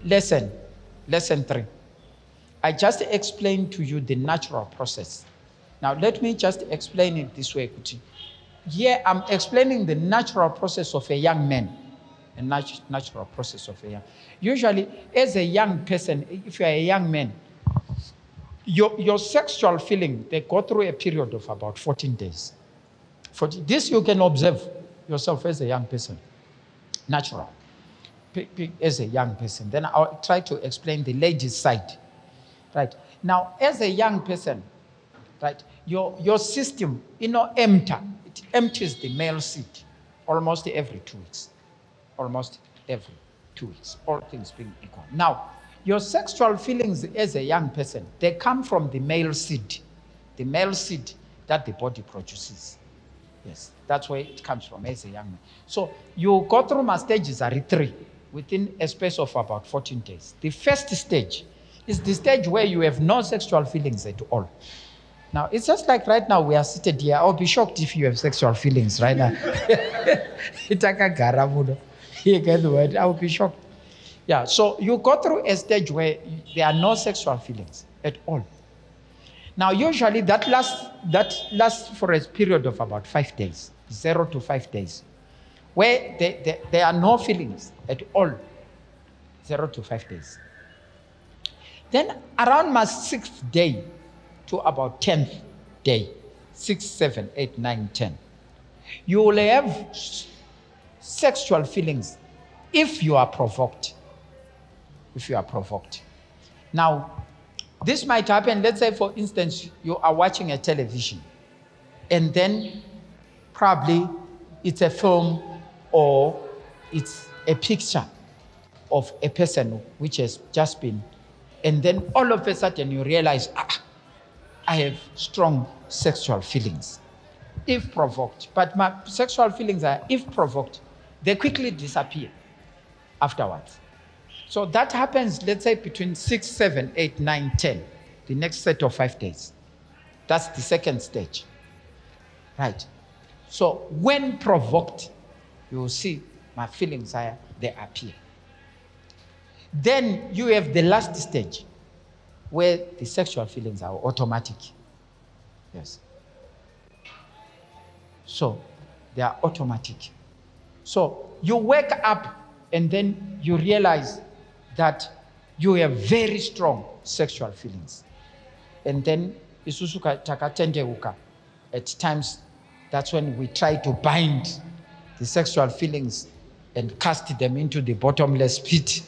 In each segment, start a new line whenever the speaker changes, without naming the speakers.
lesson 3. I just explained to you the natural process. Now, let me just explain it this way, Kuti. Here, I'm explaining the natural process of a young man. A natural process of a young. Usually, as a young person, if you're a young man, your sexual feeling, they go through a period of about 14 days. This you can observe yourself as a young person. Natural. As a young person. Then I'll try to explain the ladies' side. Right. Now, as a young person, right, your system, it empties the male seed almost every 2 weeks. Almost every 2 weeks, all things being equal. Now, your sexual feelings as a young person, they come from the male seed that the body produces. Yes, that's where it comes from as a young man. So you go through my stages are 3 within a space of about 14 days. The first stage is the stage where you have no sexual feelings at all. Now, it's just like right now we are seated here. I'll be shocked if you have sexual feelings right now. You get the word? I will be shocked. Yeah, so you go through a stage where there are no sexual feelings at all. Now, usually that lasts for a period of about 5 days, 0 to 5 days, where there are no feelings at all, 0 to 5 days. Then around my 6th day to about 10th day, 6, 7, 8, 9, 10, you will have sexual feelings if you are provoked. If you are provoked. Now, this might happen, let's say for instance, you are watching a television and then probably it's a film or it's a picture of a person which has just been, and then all of a sudden you realize, I have strong sexual feelings if provoked. But my sexual feelings are, if provoked, they quickly disappear afterwards. So that happens, let's say, between 6, 7, 8, 9, 10, the next set of 5 days. That's the second stage. Right. So when provoked, you will see my feelings they appear. Then you have the last stage, where the sexual feelings are automatic. Yes. So they are automatic. So you wake up and then you realize that you have very strong sexual feelings. And then isusuka takatendeuka. At times, that's when we try to bind the sexual feelings and cast them into the bottomless pit.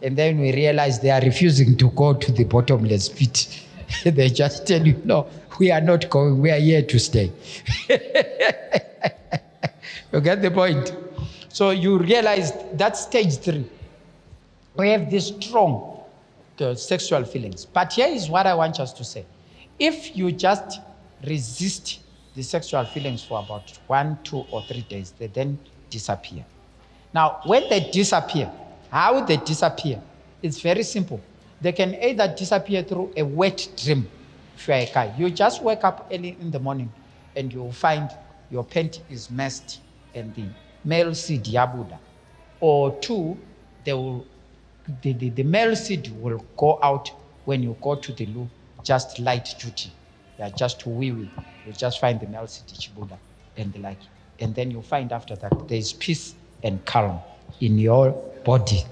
And then we realize they are refusing to go to the bottomless pit. They just tell you, no, we are not going, we are here to stay. You get the point? So you realize that's stage 3. We have these strong sexual feelings. But here is what I want us to say. If you just resist the sexual feelings for about 1, 2, or 3 days, they then disappear. Now, when they disappear, how they disappear? It's very simple. They can either disappear through a wet dream. If you're a guy, you just wake up early in the morning and you'll find your panty is messed and the male seed yabuda. Or 2, the male seed will go out when you go to the loo, just light duty. Yeah, just to wee-wee. You just find the male seed chibuda and the like. And then you find after that there is peace and calm in your body.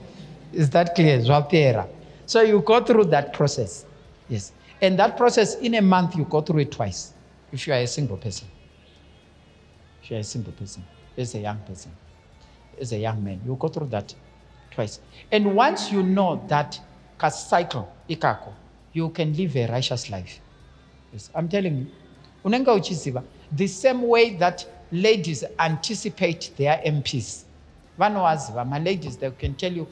Is that clear? Zwapera. So you go through that process. Yes. And that process, in a month, you go through it twice. If you are a single person. If you are a single person, as a young person, as a young man, you go through that twice. And once you know that cycle, ikako, you can live a righteous life. Yes, I'm telling you. Unenga uchiziva, the same way that ladies anticipate their MPs. My ladies, they can tell you,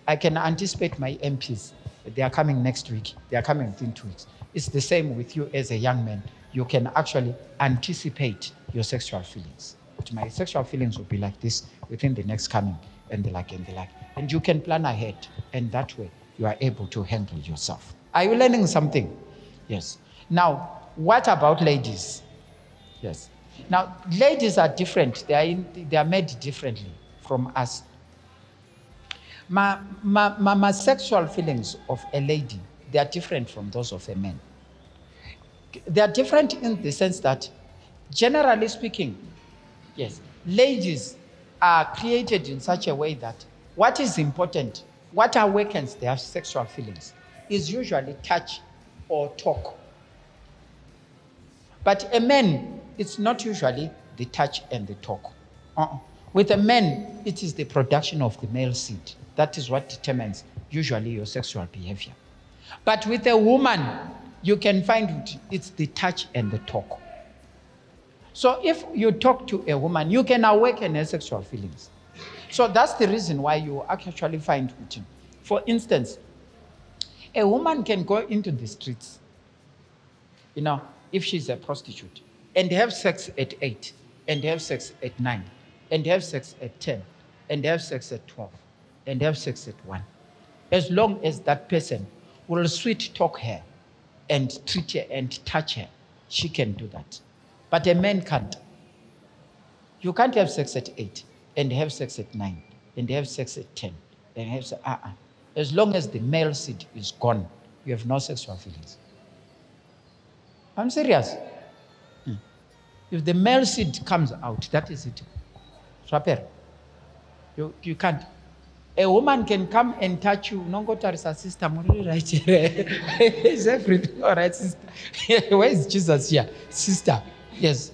I can anticipate my MPs. They are coming next week. They are coming within 2 weeks. It's the same with you as a young man. You can actually anticipate your sexual feelings. But my sexual feelings will be like this within the next coming, and the like, and the like. And you can plan ahead, and that way you are able to handle yourself. Are you learning something? Yes. Now, what about ladies? Yes. Now, ladies are different. They are made differently from us. My sexual feelings of a lady, they are different from those of a man. They are different in the sense that, generally speaking, yes, ladies are created in such a way that what is important, what awakens their sexual feelings, is usually touch or talk. But a man, it's not usually the touch and the talk. With a man, it is the production of the male seed. That is what determines usually your sexual behavior. But with a woman, you can find it's the touch and the talk. So if you talk to a woman, you can awaken her sexual feelings. So that's the reason why you actually find it. For instance, a woman can go into the streets, if she's a prostitute, and have sex at 8, and have sex at 9, and have sex at 10, and have sex at 12, and have sex at 1. As long as that person will sweet talk her and treat her and touch her, she can do that. But a man can't. You can't have sex at 8, and have sex at 9, and have sex at 10, and have sex, As long as the male seed is gone, you have no sexual feelings. I'm serious. If the male seed comes out, that is it. Swapper. You can't. A woman can come and touch you. Nongotarisa sister, right? Is everything all right, sister? Where is Jesus here? Sister. Yes.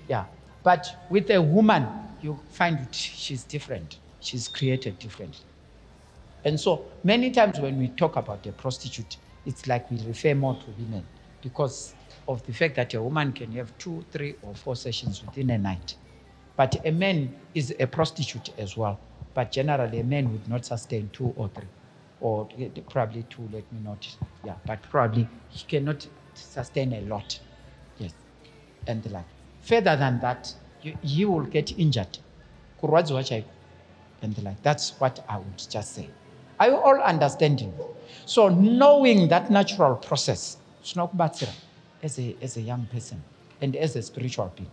Yeah. But with a woman, you find she's different. She's created differently. And so many times when we talk about a prostitute, it's like we refer more to women because of the fact that a woman can have 2, 3, or 4 sessions within a night. But a man is a prostitute as well. But generally, a man would not sustain 2 or 3, or probably 2, let me not. Yeah, but probably he cannot sustain a lot. Yes, and the like. Further than that, he will get injured. And the like. That's what I would just say. Are you all understanding? So knowing that natural process, as a young person and as a spiritual being,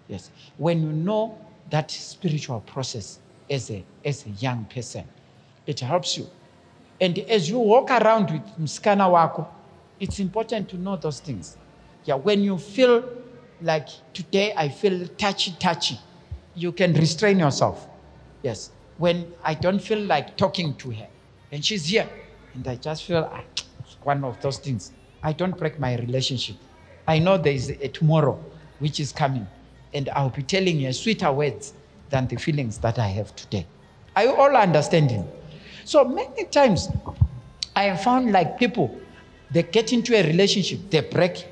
yes, when you know that spiritual process as a young person, it helps you. And as you walk around with mskana wako, it's important to know those things. Yeah, when you feel like today I feel touchy, you can restrain yourself. Yes, when I don't feel like talking to her, and she's here, and I just feel one of those things. I don't break my relationship. I know there is a tomorrow which is coming, and I'll be telling you sweeter words than the feelings that I have today. Are you all understanding? So many times I have found like people, they get into a relationship, they break,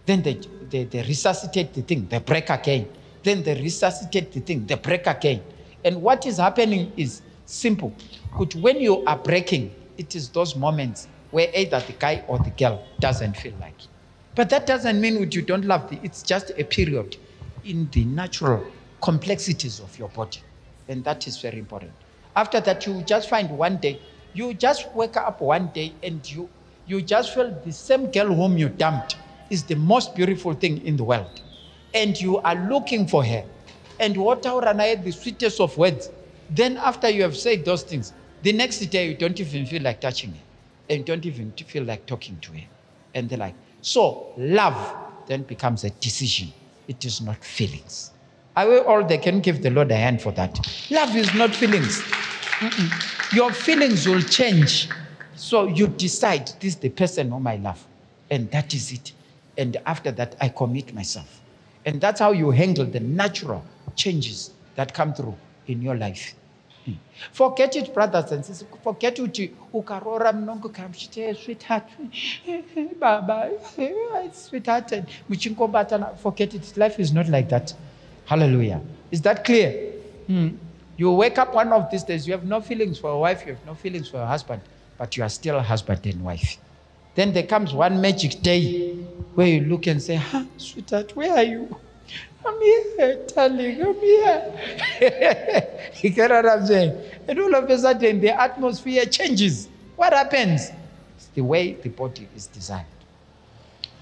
then they resuscitate the thing, they break again. Then they resuscitate the thing, they break again. And what is happening is simple. But when you are breaking, it is those moments where either the guy or the girl doesn't feel like it. But that doesn't mean that you don't love it's just a period in the natural complexities of your body. And that is very important. After that, you just find one day, you just wake up one day and you just feel the same girl whom you dumped is the most beautiful thing in the world. And you are looking for her. And what the sweetest of words. Then after you have said those things, the next day you don't even feel like touching her. And you don't even feel like talking to her. And they're like, so love then becomes a decision. It is not feelings. Are we all there? Can give the Lord a hand for that? Love is not feelings. Your feelings will change. So you decide, this is the person whom I love. And that is it. And after that, I commit myself. And that's how you handle the natural changes that come through in your life. Forget it, brothers and sisters. Forget it. Sweetheart. Baba. Sweetheart. Forget it. Life is not like that. Hallelujah. Is that clear? You wake up one of these days, you have no feelings for a wife, you have no feelings for a husband, but you are still a husband and wife. Then there comes one magic day where you look and say, sweetheart, where are you? I'm here, darling, I'm here. You get what I'm saying? And all of a sudden, the atmosphere changes. What happens? It's the way the body is designed.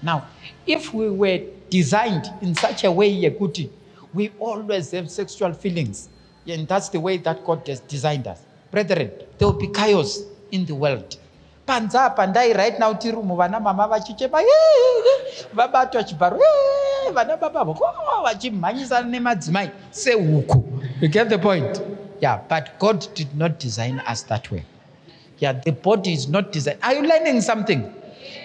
Now, if we were designed in such a way, Yekuti, we always have sexual feelings. And that's the way that God has designed us. Brethren, there will be chaos in the world. Panza pandai right now tiru muvana mama vachichema vabatwa chibharo vana baba vachimhanyisana nemadzimai sehuku. You get the point? Yeah, but God did not design us that way. Yeah, the body is not designed. Are you learning something?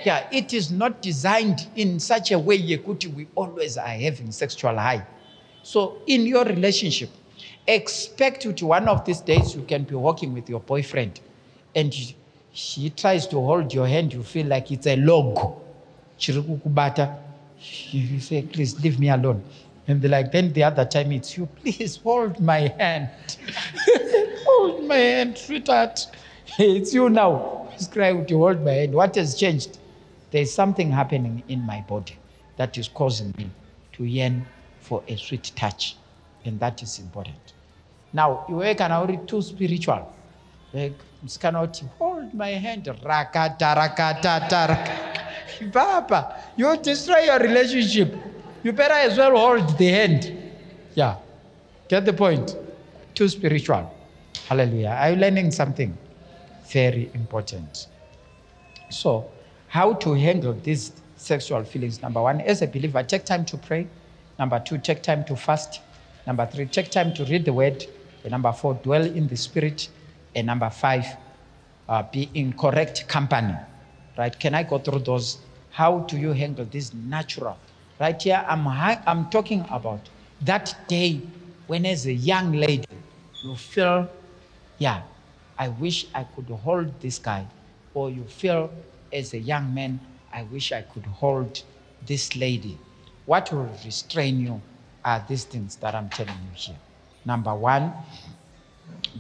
Yeah, it is not designed in such a way yekuti we always are having sexual high. So in your relationship, expect that one of these days you can be walking with your boyfriend and she tries to hold your hand, you feel like it's a log. You say, please leave me alone. And then the other time it's you, please hold my hand. Hold my hand, sweetheart. It's you now. He's crying to hold my hand. What has changed? There's something happening in my body that is causing me to yearn for a sweet touch. And that is important. Now, you are too spiritual. You cannot hold my hand. Papa, you destroy your relationship. You better as well hold the hand. Yeah. Get the point? Too spiritual. Hallelujah. Are you learning something? Very important. So, how to handle these sexual feelings? Number one, as a believer, take time to pray. Number two, take time to fast. Number three, take time to read the word. And number four, dwell in the spirit. And number five, be in correct company. Right? Can I go through those? How do you handle this natural? Right here, I'm talking about that day when as a young lady, you feel, yeah, I wish I could hold this guy. Or you feel as a young man, I wish I could hold this lady. What will restrain you are these things that I'm telling you here. Number one,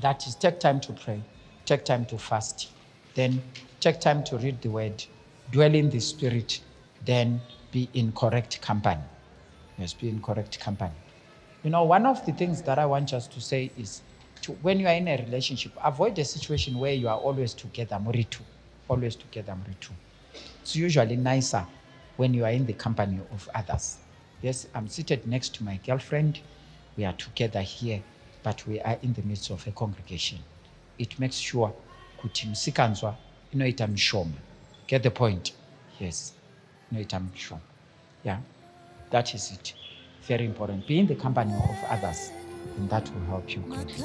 that is take time to pray, take time to fast, then take time to read the word, dwell in the spirit, then be in correct company. Yes, be in correct company. You know, one of the things that I want us to say is, when you are in a relationship, avoid a situation where you are always together, muritu. Always together, muritu. It's usually nicer when you are in the company of others. Yes, I'm seated next to my girlfriend. We are together here, but we are in the midst of a congregation. It makes sure kuti msikanzwa inoita mshoma. Get the point? Yes, inoita mshoma. Yeah, that is it. Very important. Be in the company of others, and that will help you greatly.